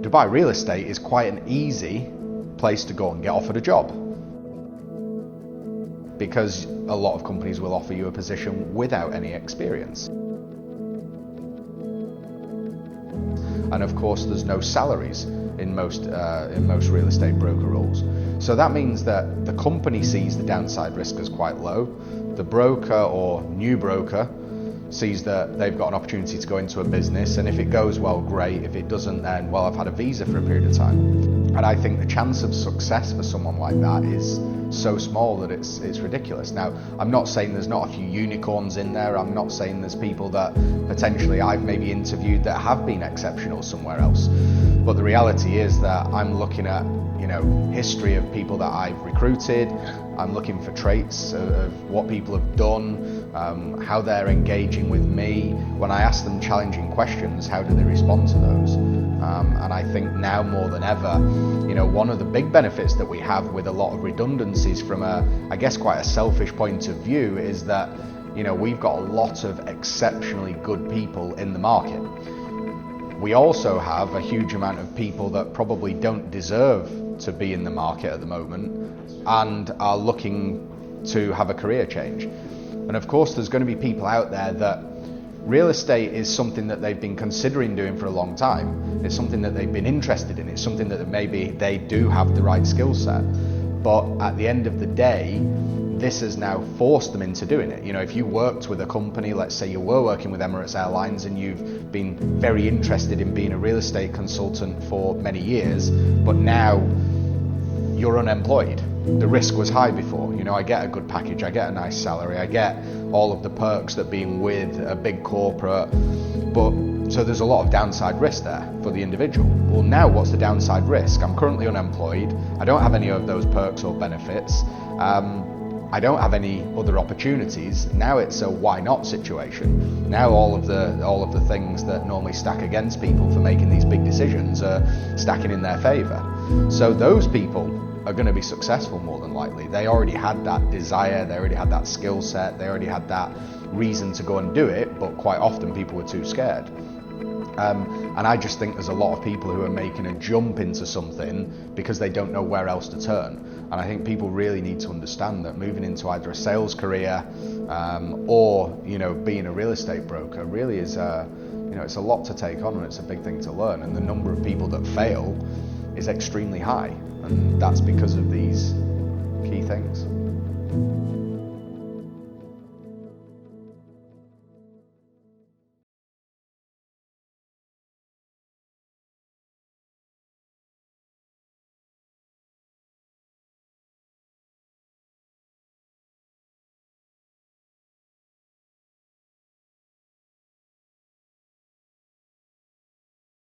Dubai real estate is quite an easy place to go and get offered a job, because a lot of companies will offer you a position without any experience. And of course, there's no salaries in most real estate broker roles. So that means that the company sees the downside risk as quite low. The broker or new broker sees that they've got an opportunity to go into a business, and if it goes well, great. If it doesn't, then, well, I've had a visa for a period of time. And I think the chance of success for someone like that is so small that it's ridiculous. Now, I'm not saying there's not a few unicorns in there. I'm not saying there's people that potentially I've maybe interviewed that have been exceptional somewhere else. But the reality is that I'm looking at, history of people that I've recruited. I'm looking for traits of what people have done, how they're engaging with me. When I ask them challenging questions, how do they respond to those? And I think now more than ever, one of the big benefits that we have with a lot of redundancies from quite a selfish point of view is that, we've got a lot of exceptionally good people in the market. We also have a huge amount of people that probably don't deserve to be in the market at the moment and are looking to have a career change. And of course, there's going to be people out there that real estate is something that they've been considering doing for a long time. It's something that they've been interested in. It's something that maybe they do have the right skill set. But at the end of the day, this has now forced them into doing it. If you worked with a company, let's say you were working with Emirates Airlines and you've been very interested in being a real estate consultant for many years, but now you're unemployed. The risk was high before. I get a good package, I get a nice salary, I get all of the perks that being with a big corporate, so there's a lot of downside risk there for the individual. Well, now what's the downside risk? I'm currently unemployed, I don't have any of those perks or benefits, I don't have any other opportunities. Now it's a why not situation. Now all of the things that normally stack against people for making these big decisions are stacking in their favour. So those people are going to be successful more than likely. They already had that desire, they already had that skill set, they already had that reason to go and do it, but quite often people were too scared. And I just think there's a lot of people who are making a jump into something because they don't know where else to turn. And I think people really need to understand that moving into either a sales career or being a real estate broker really is it's a lot to take on, and it's a big thing to learn. And the number of people that fail is extremely high, and that's because of these key things.